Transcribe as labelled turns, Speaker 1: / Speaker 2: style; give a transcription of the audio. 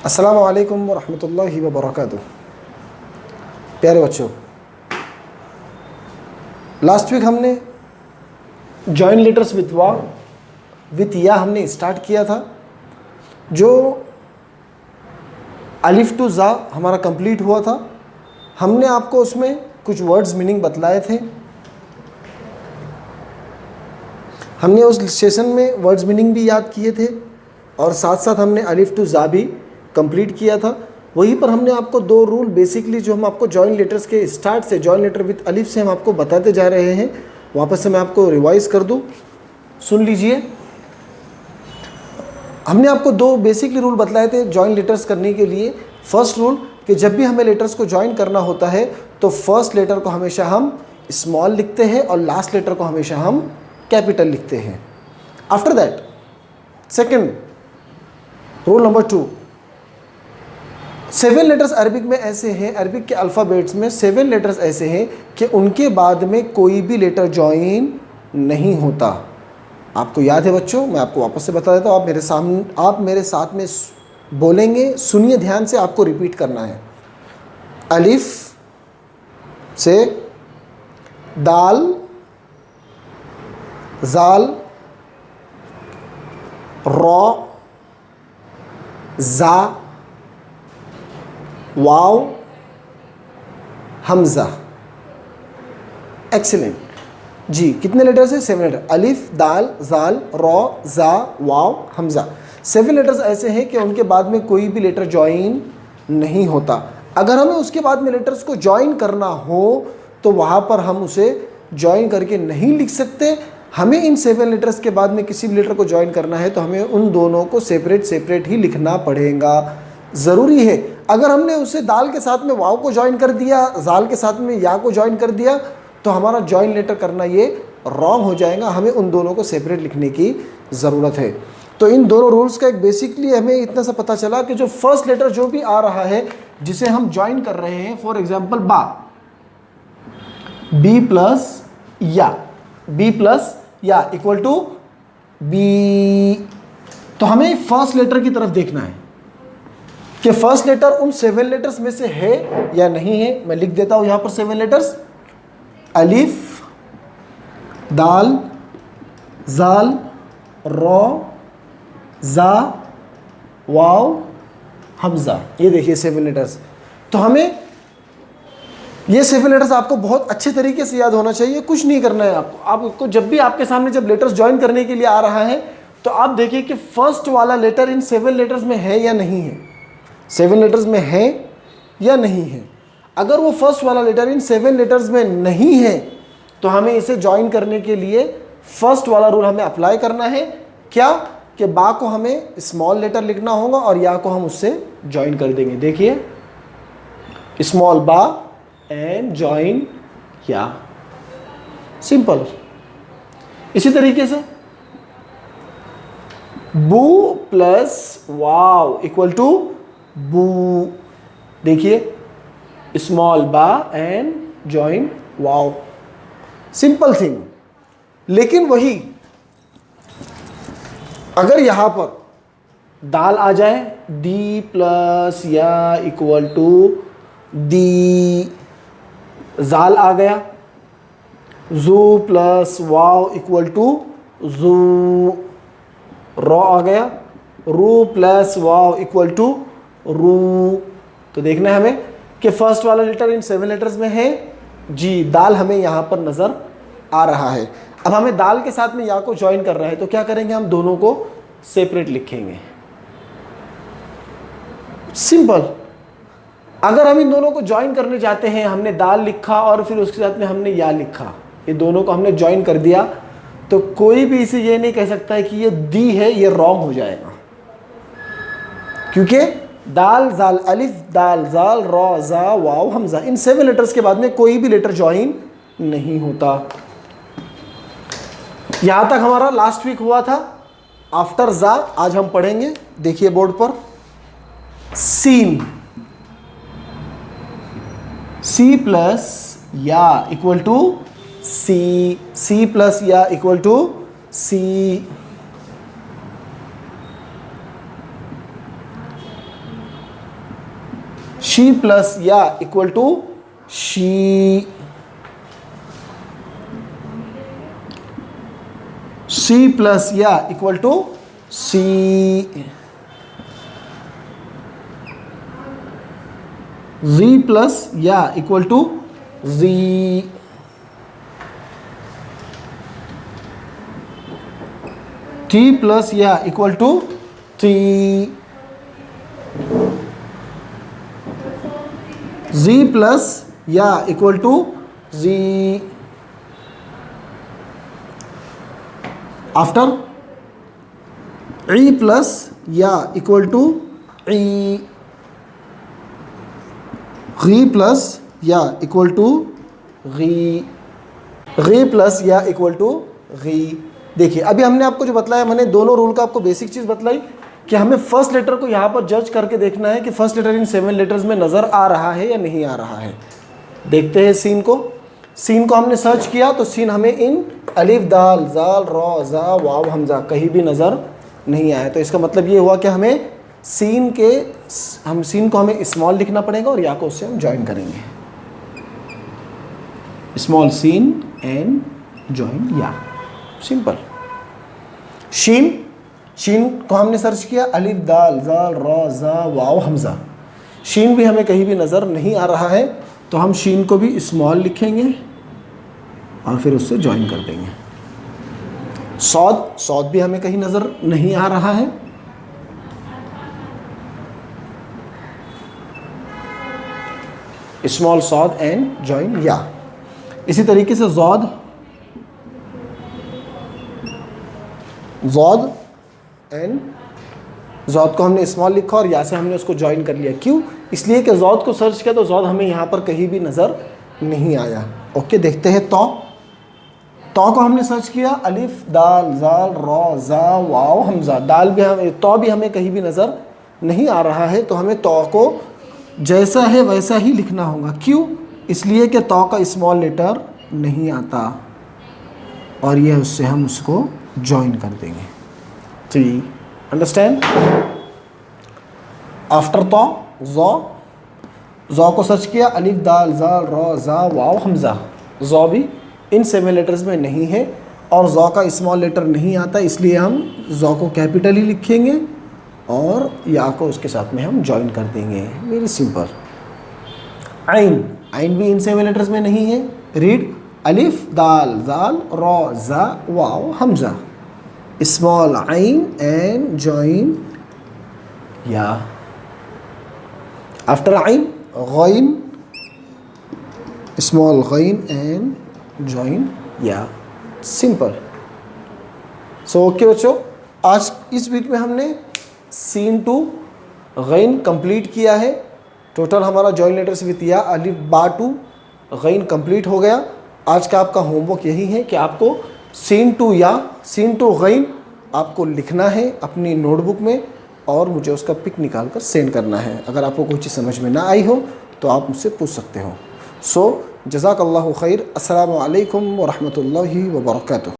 Speaker 1: अस्सलामु अलैकुम वरहमतुल्लाहि वबरकातुह। प्यारे बच्चों, लास्ट वीक हमने जॉइन लेटर्स विथ या हमने स्टार्ट किया था। जो अलिफ टू ज़ा हमारा कंप्लीट हुआ था। हमने आपको उसमें कुछ वर्ड्स मीनिंग बतलाए थे। हमने उस सेशन में वर्ड्स मीनिंग भी याद किए थे और साथ साथ हमने अलिफ टू ज़ा भी कंप्लीट किया था। वहीं पर हमने आपको दो रूल बेसिकली जो हम आपको जॉइन लेटर्स के स्टार्ट से, जॉइन लेटर विथ अलिफ से हम आपको बताते जा रहे हैं, वापस से मैं आपको रिवाइज कर दूं, सुन लीजिए। हमने आपको दो बेसिकली रूल बतलाए थे जॉइन लेटर्स करने के लिए। फर्स्ट रूल कि जब भी हमें लेटर्स को जॉइन करना होता है तो फर्स्ट लेटर को हमेशा हम स्मॉल लिखते हैं और लास्ट लेटर को हमेशा हम कैपिटल लिखते हैं। After that second rule number 2, 7 letters Arabic में ऐसे हैं, अरबिक के अल्फ़ाबेट्स में 7 लेटर्स ऐसे हैं कि उनके बाद में कोई भी लेटर जॉइन नहीं होता। आपको याद है बच्चों? मैं आपको वापस से बता देता हूँ। आप मेरे साथ में बोलेंगे, सुनिए ध्यान से, आपको रिपीट करना है। अलिफ से दाल, जाल, रॉ, जा, वाव, हमज़ा। एक्सीलेंट जी। कितने लेटर्स हैं? 7 लेटर। अलिफ, दाल, जाल, रॉ, जा, वाव, हमज़ा। 7 लेटर्स ऐसे हैं कि उनके बाद में कोई भी लेटर जॉइन नहीं होता। अगर हमें उसके बाद में लेटर्स को जॉइन करना हो तो वहाँ पर हम उसे जॉइन करके नहीं लिख सकते। हमें इन 7 लेटर्स के बाद में किसी भी लेटर को जॉइन करना है तो हमें उन दोनों को सेपरेट ही लिखना पड़ेगा। ज़रूरी है। अगर हमने उसे दाल के साथ में वाव को जॉइन कर दिया, जाल के साथ में या को जॉइन कर दिया, तो हमारा जॉइन लेटर करना ये रॉन्ग हो जाएगा। हमें उन दोनों को सेपरेट लिखने की ज़रूरत है। तो इन दोनों रूल्स का एक बेसिकली हमें इतना सा पता चला कि जो फर्स्ट लेटर जो भी आ रहा है जिसे हम जॉइन कर रहे हैं, फॉर एग्जाम्पल बा, बी प्लस या इक्वल टू बी, तो हमें फर्स्ट लेटर की तरफ देखना है कि फर्स्ट लेटर उन 7 लेटर्स में से है या नहीं है। मैं लिख देता हूं यहां पर 7 लेटर्स। अलिफ, दाल, जाल, रॉ, जा, वाव, हमज़ा। ये देखिए 7 लेटर्स। तो हमें ये 7 लेटर्स आपको बहुत अच्छे तरीके से याद होना चाहिए। कुछ नहीं करना है आपको जब भी आपके सामने जब लेटर्स ज्वाइन करने के लिए आ रहा है तो आप देखिए कि फर्स्ट वाला लेटर इन 7 लेटर्स में है या नहीं है। 7 लेटर्स में है या नहीं है। अगर वो फर्स्ट वाला लेटर इन 7 लेटर्स में नहीं है तो हमें इसे ज्वाइन करने के लिए फर्स्ट वाला रूल हमें अप्लाई करना है। क्या? कि बा को हमें स्मॉल लेटर लिखना होगा और या को हम उससे ज्वाइन कर देंगे। देखिए, स्मॉल बा एंड जॉइन या, सिंपल। इसी तरीके से बू प्लस वाव इक्वल टू बू। देखिए, स्मॉल बा and join wow, simple thing. लेकिन वही अगर यहां पर दाल आ जाए, डी प्लस या इक्वल टू दी, जाल आ गया, जू प्लस वाव इक्वल टू जू, रॉ आ गया, रू प्लस वाव इक्वल टू रू। तो देखना है हमें कि फर्स्ट वाला लेटर इन 7 लेटर्स में है जी। दाल हमें यहां पर नजर आ रहा है। अब हमें दाल के साथ में या को ज्वाइन कर रहा है तो क्या करेंगे? हम दोनों को सेपरेट लिखेंगे। सिंपल। अगर हम इन दोनों को ज्वाइन करने जाते हैं, हमने दाल लिखा और फिर उसके साथ में हमने या लिखा, ये दोनों को हमने ज्वाइन कर दिया, तो कोई भी इसे ये नहीं कह सकता है कि ये दी है, ये रॉन्ग हो जाएगा। क्योंकि दाल, जाल, अलिफ, दाल, जाल, रॉ, जा, वाव, हमज़ा, इन 7 लेटर्स के बाद में कोई भी लेटर ज्वाइन नहीं होता। यहां तक हमारा लास्ट वीक हुआ था। आफ्टर जा आज हम पढ़ेंगे। देखिए बोर्ड पर, सीन, सी प्लस या इक्वल टू सी, सी प्लस या इक्वल टू सी। शी प्लस या इक्वल टू शी, सी प्लस या इक्वल टू सी, जी प्लस या इक्वल टू जी, टी प्लस या इक्वल टू टी, जी प्लस या इक्वल टू जी, आफ्टर ई प्लस या इक्वल टू ई, गी प्लस या इक्वल टू गी, गी प्लस या इक्वल टू गी। देखिए अभी हमने आपको जो बतलाया, मैंने दोनों रूल का आपको बेसिक चीज़ बतलाई कि हमें फर्स्ट लेटर को यहाँ पर जज करके देखना है कि फर्स्ट लेटर इन 7 लेटर्स में नज़र आ रहा है या नहीं आ रहा है। देखते हैं सीन को। सीन को हमने सर्च किया तो सीन हमें इन अलिफ दाल जाल रॉ ज़ा वाव हमज़ा कहीं भी नज़र नहीं आया। तो इसका मतलब ये हुआ कि हमें सीन को हमें स्मॉल लिखना पड़ेगा और या को उससे हम ज्वाइन करेंगे, स्मॉल सीन एंड ज्वाइन या, सिंपल। शीन को हमने सर्च किया, अलिफ दाल जाल रॉ ज़ा वाव हमज़ा, शीन भी हमें कहीं भी नज़र नहीं आ रहा है तो हम शीन को भी स्मॉल लिखेंगे और फिर उससे ज्वाइन कर देंगे। सौद भी हमें कहीं नज़र नहीं आ रहा है, स्मॉल सौद एंड ज्वाइन या। इसी तरीके से ज़ौद एंड ज़ौद को हमने स्मॉल लिखा और या से हमने उसको ज्वाइन कर लिया। क्यों? इसलिए कि ज़ौद को सर्च किया तो ज़ौद हमें यहाँ पर कहीं भी नज़र नहीं आया। ओके, देखते हैं तो को हमने सर्च किया, अलिफ दाल जाल रॉ ज़ा वाव हमज़ा, दाल भी हमें तो भी हमें कहीं भी नज़र नहीं आ रहा है तो हमें तो को जैसा है वैसा ही लिखना होगा। क्यों? इसलिए कि तो का स्मॉल लेटर नहीं आता और यह उससे हम उसको ज्वाइन कर देंगे। ठीक, अंडरस्टैंड? आफ्टर तो ज़ौ को सर्च किया, अलिफ दाल जाल रॉ ज़ा वाव हमज़ा, ज़ौ भी इन 7 लेटर्स में नहीं है और ज़ौ का स्मॉल लेटर नहीं आता, इसलिए हम ज़ौ को कैपिटल ही लिखेंगे और या को उसके साथ में हम ज्वाइन कर देंगे। Very simple. आइन भी इन 7 लेटर्स में नहीं है। रीड, अलिफ दाल जाल रॉ ज़ा वाव हमज़ा, स्मॉल आइन एंड ज्वाइन या। आफ्टर आइन गैन, स्मॉल गैन एंड ज्वाइन या, सिंपल। सो ओके बच्चों, आज इस वीक में हमने सीन टू गैन कंप्लीट किया है। टोटल हमारा ज्वाइन लेटर्स विद या अलिफ बा टू गैन कंप्लीट हो गया। आज का आपका होमवर्क यही है कि आपको सीन टू गैन आपको लिखना है अपनी नोटबुक में और मुझे उसका पिक निकाल कर सेंड करना है। अगर आपको कोई चीज़ समझ में ना आई हो तो आप मुझसे पूछ सकते हो। सो जज़ाकल्लाहु खैर। अस्सलामु अलैकुम व रहमतुल्लाहि व बरकातुहू।